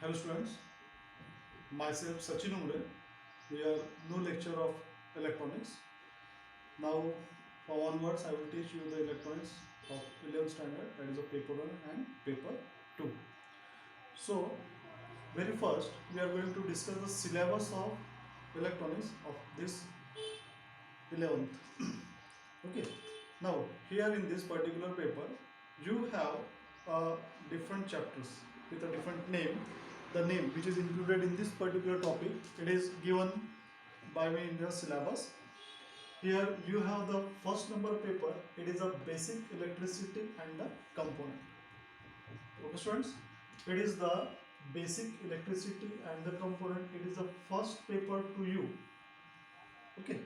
Hello students, myself Sachin Umre. We are new lecture of electronics. Now from onwards I will teach you the electronics of 11th standard, that is a paper 1 and paper 2. So very first we are going to discuss the syllabus of electronics of this 11th. Okay. Now here in this particular paper you have different chapters with a different name. The name which is included in this particular topic, it is given by me in the syllabus. Here you have the first number paper. It is a basic electricity and the component. Okay students, it is the basic electricity and the component. It is the first paper to you. Okay,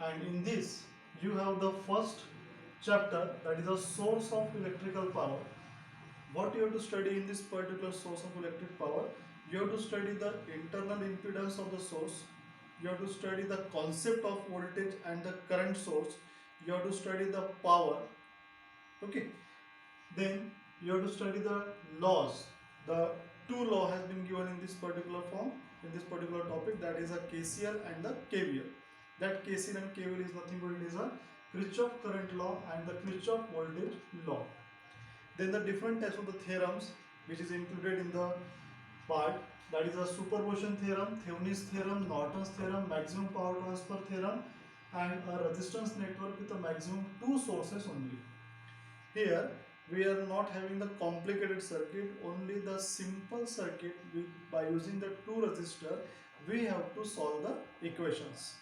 and in this you have the first chapter, that is a source of electrical power. What you have to study in this particular source of electric power? You have to study the internal impedance of the source. You have to study the concept of voltage and the current source. You have to study the power. Okay. Then you have to study the laws. The two law has been given in this particular form, in this particular topic, that is a KCL and the KVL. That KCL and KVL is nothing but it is a Kirchhoff current law and the Kirchhoff voltage law. Then the different types of the theorems which is included in the part, that is a superposition theorem, Thevenin's theorem, Norton's theorem, maximum power transfer theorem, and a resistance network with a maximum two sources only. Here we are not having the complicated circuit, only the simple circuit. By using the two resistor we have to solve the equations.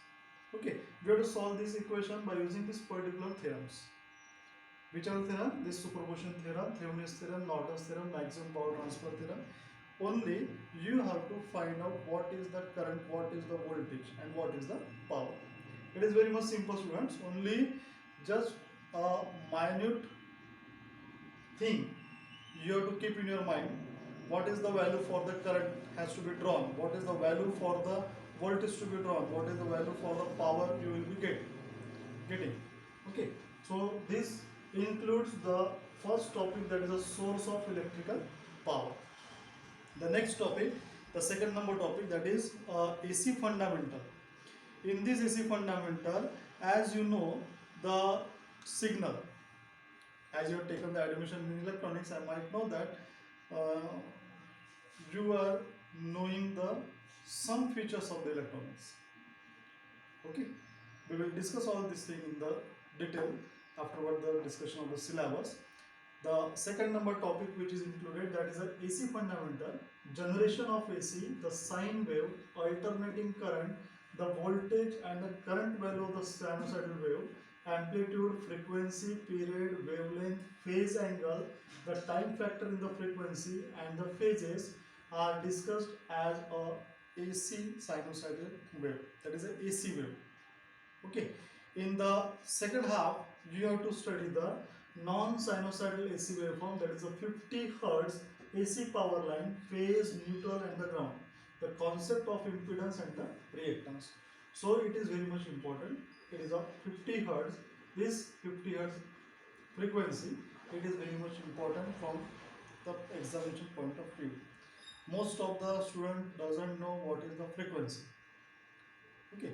Okay, we have to solve this equation by using this particular theorems. Which are the theorem? This superposition theorem, Thevenin's theorem, Norton's theorem, maximum power transfer theorem. Only you have to find out what is the current, what is the voltage, and what is the power. It is very much simple students. Only just a minute thing you have to keep in your mind. What is the value for the current has to be drawn? What is the value for the voltage to be drawn? What is the value for the power you will be getting? Okay. So this includes the first topic, that is a source of electrical power. The next topic, the second number topic, that is AC fundamental. In this AC fundamental, as you know, the signal, as you have taken the admission in electronics, I might know that you are knowing the some features of the electronics. Okay, we will discuss all this thing in the detail afterward the discussion of the syllabus. The second number topic which is included, that is a AC fundamental, generation of AC, the sine wave, alternating current, the voltage and the current value of the sinusoidal wave, amplitude, frequency, period, wavelength, phase angle, the time factor in the frequency and the phases are discussed as a AC sinusoidal wave, that is a AC wave. Okay, in the second half you have to study the non-sinusoidal AC waveform, that is a 50 Hz AC power line, phase, neutral and the ground, the concept of impedance and the reactance. So it is very much important. It is a 50 Hz. This 50 Hz frequency, it is very much important from the examination point of view. Most of the student doesn't know what is the frequency. Okay,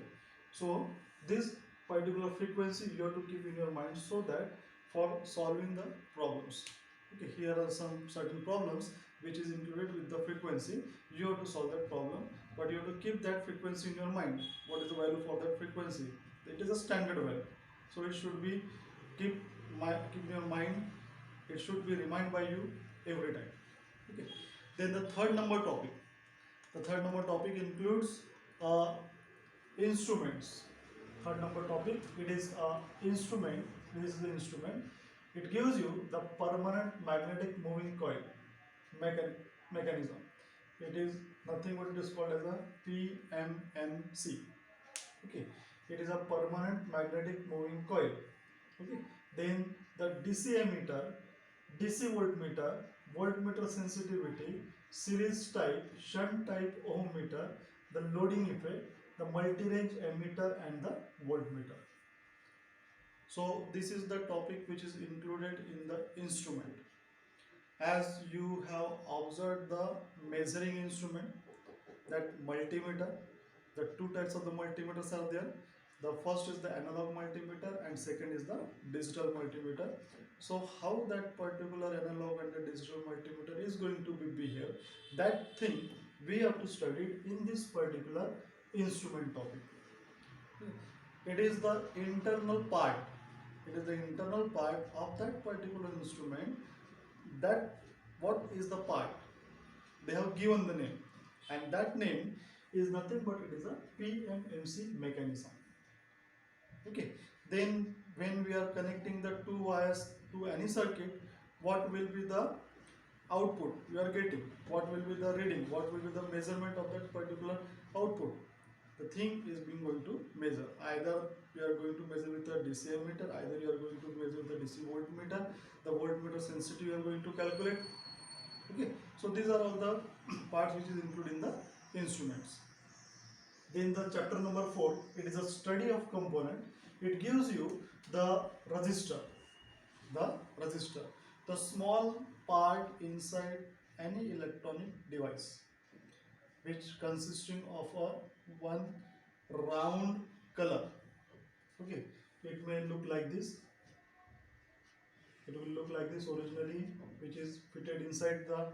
so this particular frequency you have to keep in your mind, so that for solving the problems. Okay, here are some certain problems which is included with the frequency. You have to solve that problem, but you have to keep that frequency in your mind. What is the value for that frequency? It is a standard value, so it should be keep in your mind. It should be reminded by you every time. Okay. Then the third number topic. The third number topic includes instruments. Third number topic, it is instrument. This is the instrument. It gives you the permanent magnetic moving coil mechanism. It is nothing but it is called as a PMMC. Okay, it is a permanent magnetic moving coil. Okay, then the DC ammeter, DC voltmeter, voltmeter sensitivity, series type, shunt type ohm meter, the loading effect, the multi-range ammeter and the voltmeter. So this is the topic which is included in the instrument. as you have observed the measuring instrument, that multimeter, the two types of the multimeters are there. The first is the analog multimeter and second is the digital multimeter. So how that particular analog and the digital multimeter is going to be behave, that thing we have to study in this particular instrument topic. It is the internal part, it is the internal part of that particular instrument. That what is the part, they have given the name, and that name is nothing but it is a PMMC mechanism. Okay, then when we are connecting the two wires to any circuit, what will be the output you are getting, what will be the reading, what will be the measurement of that particular output. The thing is being going to measure, either you are going to measure with a DC ammeter, either you are going to measure with a DC voltmeter, the voltmeter sensitivity you are going to calculate. Okay, so these are all the parts which is included in the instruments. Then the chapter number 4, it is a study of component. It gives you the resistor, the resistor, the small part inside any electronic device, which consisting of a one round color. Okay, it may look like this. It will look like this originally, which is fitted inside the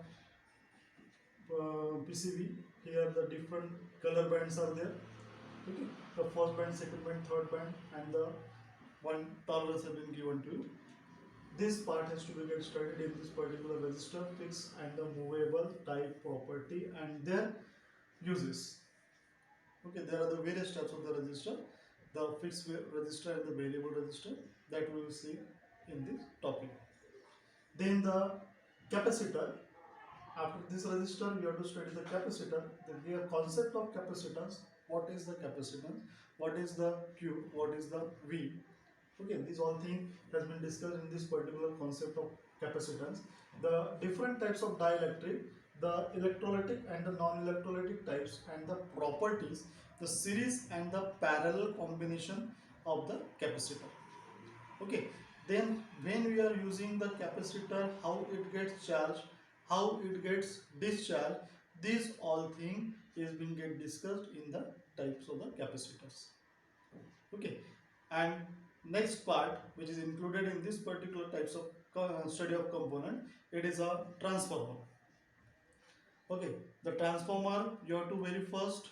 PCB. Here the different color bands are there. Okay, the first band, second band, third band, and the one tolerance have been given to you. This part has to be get studied in this particular resistor, fixed and the movable type property and their uses. Okay, there are the various types of the resistor, the fixed resistor and the variable resistor, that we will see in this topic. Then the capacitor. After this resistor, you have to study the capacitor. The concept of capacitance. What is the capacitance? What is the Q? What is the V? Okay, these all things has been discussed in this particular concept of capacitance. The different types of dielectric, the electrolytic and the non-electrolytic types, and the properties, the series and the parallel combination of the capacitor. Okay, then when we are using the capacitor, how it gets charged, how it gets discharged, these all things is being get discussed in the types of the capacitors. Okay, and next part which is included in this particular types of study of component, it is a transformer. Okay, the transformer, you have to very first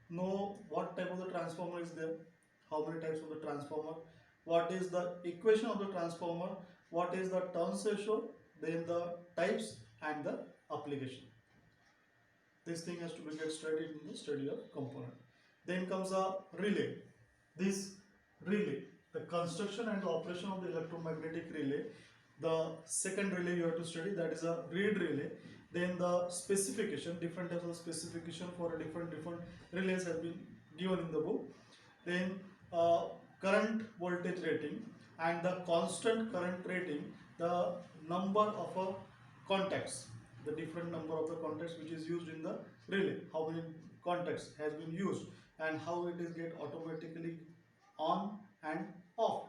know what type of the transformer is there, how many types of the transformer, what is the equation of the transformer, what is the turns ratio, then the types and the application. This thing has to be get studied in the study of component. Then comes a relay. This relay, the construction and the operation of the electromagnetic relay. The second relay you have to study, that is a reed relay. Then the specification, different types of specification for different relays have been given in the book. Then current voltage rating and the constant current rating, the number of contacts, the different number of the contacts which is used in the relay, how many contacts has been used, and how it is get automatically on and off,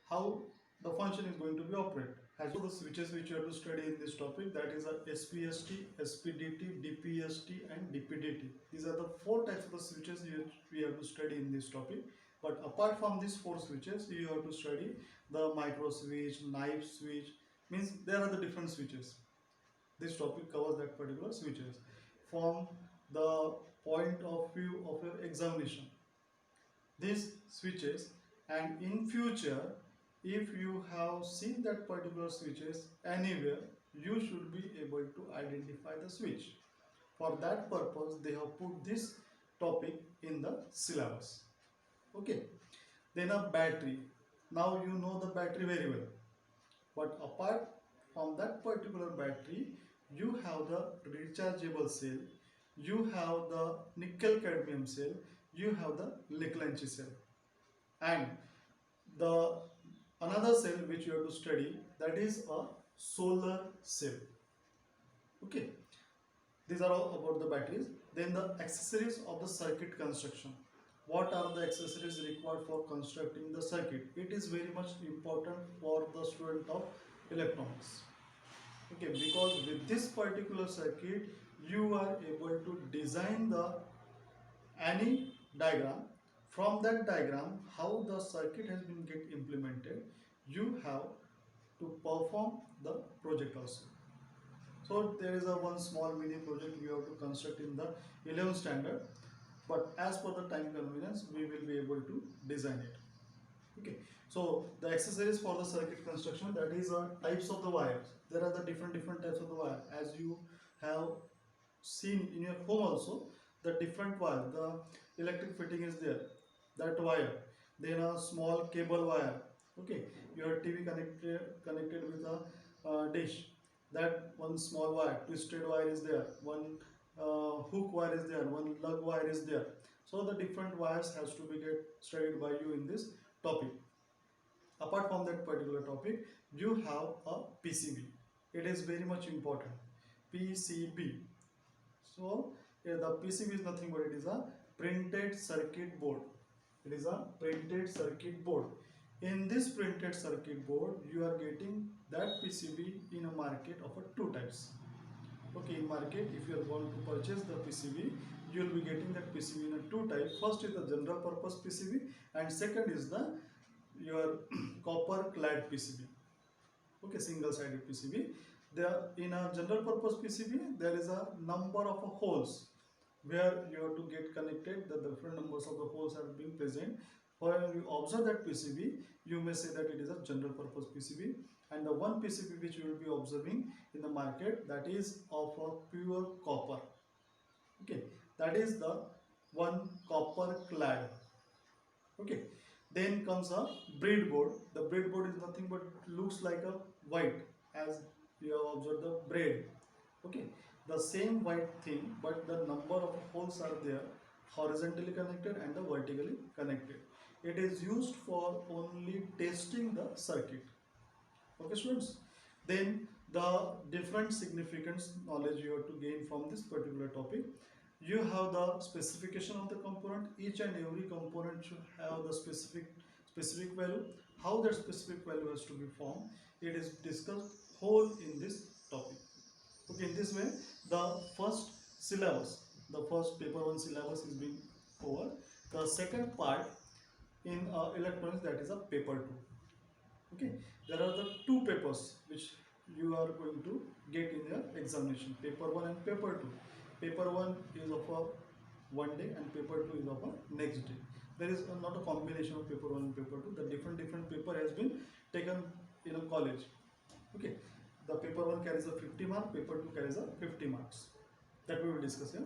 how the function is going to be operated. As for the switches which you have to study in this topic, that is a SPST, SPDT, DPST and DPDT. These are the 4 types of the switches we have to study in this topic. But apart from these 4 switches, you have to study the micro switch, knife switch, means there are the different switches. This topic covers that particular switches from the point of view of your examination. These switches, and in future, if you have seen that particular switches anywhere, you should be able to identify the switch. For that purpose, they have put this topic in the syllabus. Okay. Then a battery. Now you know the battery very well. But apart from that particular battery, you have the rechargeable cell, you have the nickel cadmium cell, you have the Leclanché cell, and the another cell which you have to study, that is a solar cell. Okay, these are all about the batteries. Then the accessories of the circuit construction. What are the accessories required for constructing the circuit? It is very much important for the student of electronics. Okay, because with this particular circuit you are able to design the any diagram. From that diagram how the circuit has been get implemented, you have to perform the project also. So there is a one small mini project we have to construct in the 11th standard, but as per the time convenience we will be able to design it. Okay, so the accessories for the circuit construction, that is types of the wires. There are the different types of the wire, as you have seen in your home also. The different wire, the electric fitting is there, that wire. Then a small cable wire. Okay, your TV connected with a dish, that one small wire, twisted wire is there, one hook wire is there, one lug wire is there. So the different wires has to be get studied by you in this topic. Apart from that particular topic, you have a PCB. It is very much important. PCB. So the PCB is nothing but it is a printed circuit board. It is a printed circuit board. In this printed circuit board, you are getting that PCB in a market of two types. Okay, in market, if you are going to purchase the PCB, you will be getting that PCB in a two type. First is the general purpose PCB, and second is the your copper clad PCB. Okay, single sided PCB. There in a general purpose PCB there is a number of holes where you have to get connected. The different numbers of the holes are being present. When you observe that PCB, you may say that it is a general purpose PCB, and the one PCB which you will be observing in the market, that is of a pure copper. Okay, that is the one copper clad. Okay, then comes a breadboard. The breadboard is nothing but looks like a white, as you have observed the bread. Okay, the same white thing, but the number of holes are there, horizontally connected and the vertically connected. It is used for only testing the circuit. Okay, students. Then the different significance knowledge you have to gain from this particular topic. You have the specification of the component. Each and every component should have the specific value. How that specific value has to be formed, it is discussed whole in this topic. Okay, in this way the first syllabus, the first paper 1 syllabus is being over. The second part in electronics, that is a paper 2. Okay, there are the two papers which you are going to get in your examination, paper 1 and paper 2. Paper 1 is of a one day and paper 2 is of a next day. There is not a combination of paper 1 and paper 2. The different paper has been taken in a college. Okay, the paper 1 carries a 50 mark, paper 2 carries a 50 marks. That we will discuss here.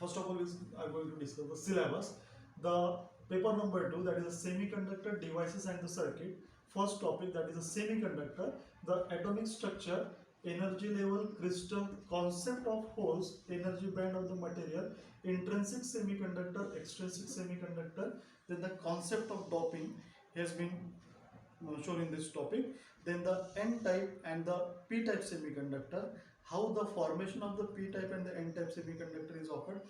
First of all, we are going to discuss the syllabus. The paper number 2, that is a semiconductor devices and the circuit. First topic, that is a semiconductor, the atomic structure, energy level, crystal, concept of holes, energy band of the material, intrinsic semiconductor, extrinsic semiconductor. Then the concept of doping has been shown in this topic. Then the N-type and the P-type semiconductor, how the formation of the P-type and the N-type semiconductor is occurred.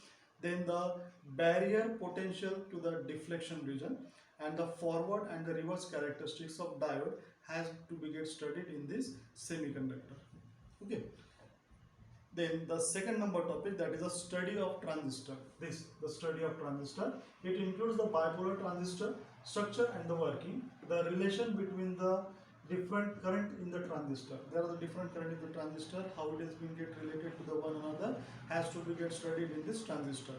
Then the barrier potential to the deflection region, and the forward and the reverse characteristics of diode has to be get studied in this semiconductor. Okay. Then the second number topic, that is a study of transistor. The study of transistor. It includes the bipolar transistor, structure and the working, the relation between the different current in the transistor. There are the different current in the transistor, how it is being get related to the one another has to be get studied in this transistor.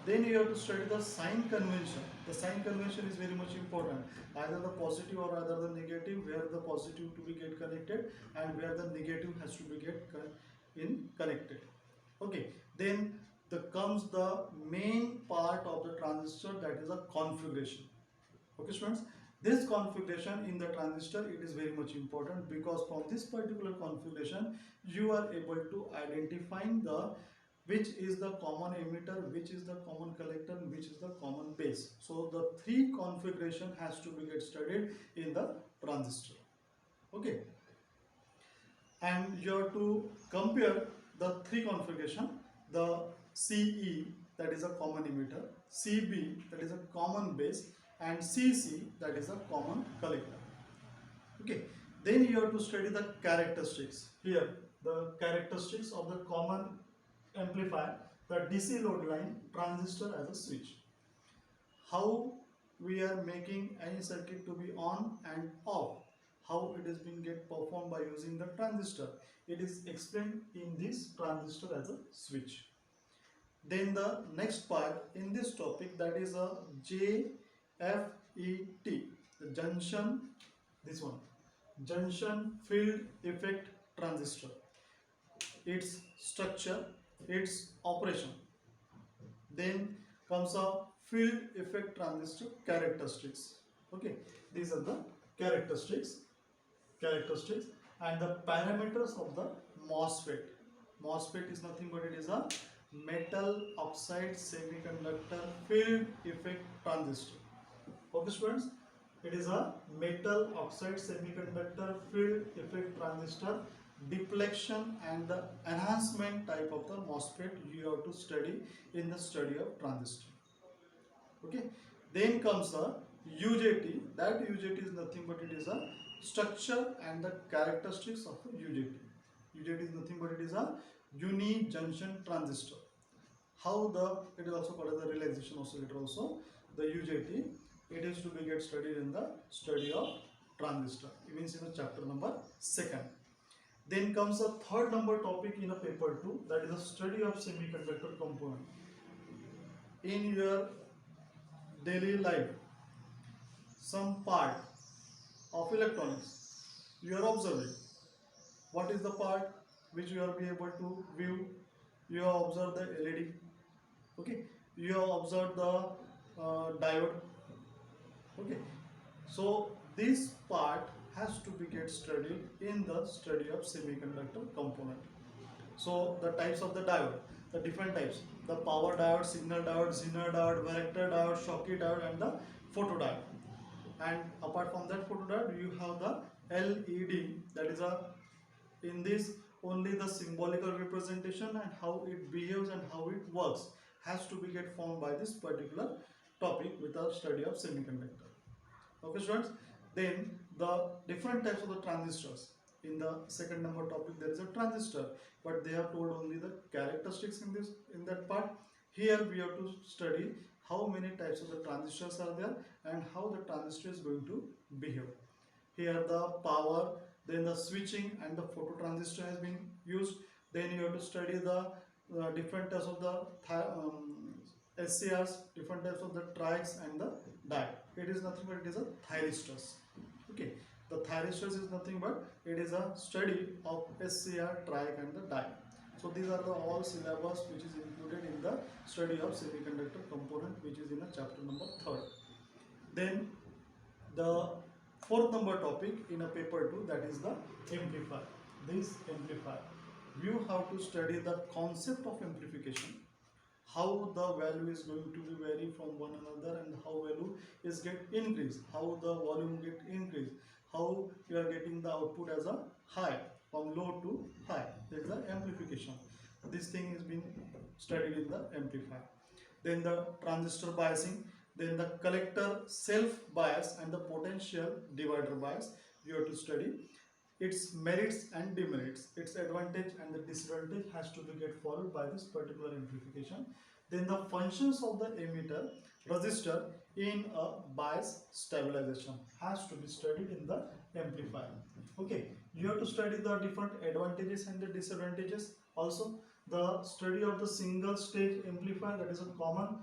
Then you have to study the sign convention. The sign convention is very much important. Either the positive or either the negative, where the positive to be get connected and where the negative has to be get connected. Okay, then comes the main part of the transistor, that is a configuration. Okay, students, this configuration in the transistor, it is very much important, because from this particular configuration you are able to identify the which is the common emitter, which is the common collector, which is the common base. So the three configuration has to be get studied in the transistor. Okay, and you have to compare the three configuration, the CE, that is a common emitter, CB, that is a common base, and CC, that is a common collector. Okay, Then you have to study the characteristics. Here, the characteristics of the common amplifier, the DC load line transistor as a switch. How we are making any circuit to be on and off, how it is being get performed by using the transistor. It is explained in this transistor as a switch. Then the next part in this topic, that is a JFET, the junction, this one, junction field effect transistor, its structure, its operation. Then comes a field effect transistor characteristics. Okay, these are the characteristics and the parameters of the MOSFET. MOSFET is nothing but it is a metal oxide semiconductor field effect transistor. Okay students, it is a metal oxide semiconductor field effect transistor depletion and the enhancement type of the MOSFET you have to study in the study of transistor. Okay, then comes the UJT. That UJT is nothing but it is a structure and the characteristics of the UJT. UJT is nothing but it is a uni junction transistor. How it is also called as the relaxation oscillator also. The UJT, it is to be get studied in the study of transistor. It means in the chapter number 2nd. Then comes a third number topic in a paper 2, that is the study of semiconductor component. In your daily life, some part of electronics you are observing. What is the part which you are be able to view? You have observed the LED. Okay, you have observed the diode. Okay, so this part has to be get studied in the study of semiconductor component. So the types of the diode, the different types, the power diode, signal diode, Zener diode, varactor diode, Schottky diode and the photodiode. And apart from that photodiode, you have the LED, that is in this only the symbolical representation and how it behaves and how it works has to be get formed by this particular topic with the study of semiconductor. Okay students, then the different types of the transistors. In the second number topic there is a transistor, but they have told only the characteristics in that part. Here we have to study how many types of the transistors are there and how the transistor is going to behave. Here the power, then the switching and the phototransistor has been used. Then you have to study the different types of the SCRs, different types of the triacs and the diode. It is nothing but it is a thyristors. Okay, the thyristors is nothing but it is a study of SCR, triac and the diode. So these are the all syllabus which is included in the study of semiconductor component, which is in the chapter number 3rd. Then the fourth number topic in a paper 2, that is the amplifier. This amplifier, you have to study the concept of amplification, how the value is going to be vary from one another and how value is get increased, how the volume get increased, how you are getting the output as a high from low to high. That is the amplification. This thing is being studied in the amplifier. Then the transistor biasing, then the collector self bias and the potential divider bias you have to study. Its merits and demerits, its advantage and the disadvantage has to be get followed by this particular amplification. Then the functions of the emitter resistor in a bias stabilization has to be studied in the amplifier. Okay, you have to study the different advantages and the disadvantages. Also the study of the single stage amplifier, that is a common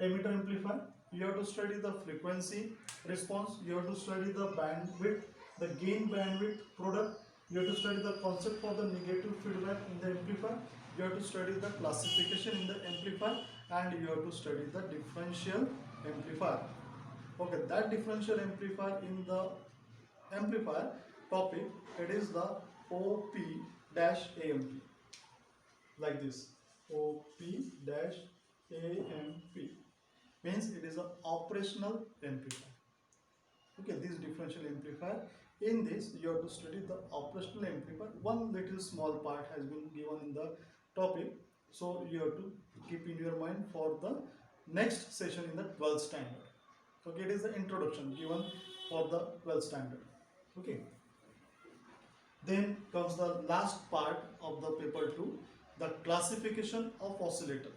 emitter amplifier. You have to study the frequency response, you have to study the bandwidth, the gain bandwidth product, you have to study the concept for the negative feedback in the amplifier, you have to study the classification in the amplifier, and you have to study the differential amplifier. Okay, that differential amplifier in the amplifier topic, it is the OP-AMP, like this, OP-AMP means it is an operational amplifier. Okay, this differential amplifier, in this you have to study the operational amplifier. One little small part has been given in the topic, so you have to keep in your mind for the next session in the 12th standard. Okay, it is the introduction given for the 12th standard. Okay, Then comes the last part of the paper 2, the classification of oscillator.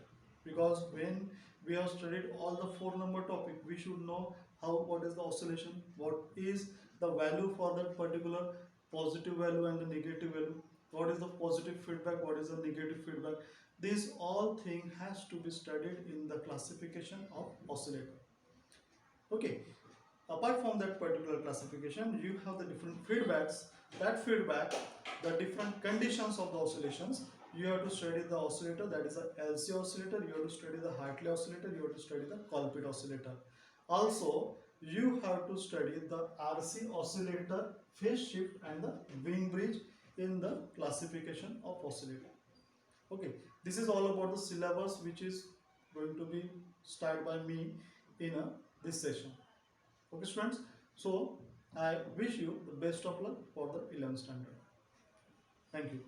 Because when we have studied all the 4 number topic, we should know what is the oscillation, what is the value for that particular positive value and the negative value, what is the positive feedback, what is the negative feedback. This all thing has to be studied in the classification of oscillator. Okay, apart from that particular classification, you have the different feedbacks. That feedback, the different conditions of the oscillations, you have to study the oscillator, that is a LC oscillator, you have to study the Hartley oscillator, you have to study the Colpit oscillator. Also, you have to study the RC oscillator, phase shift and the Wien bridge in the classification of oscillator. Okay, this is all about the syllabus which is going to be started by me in this session. Okay students, so I wish you the best of luck for the 11th standard. Thank you.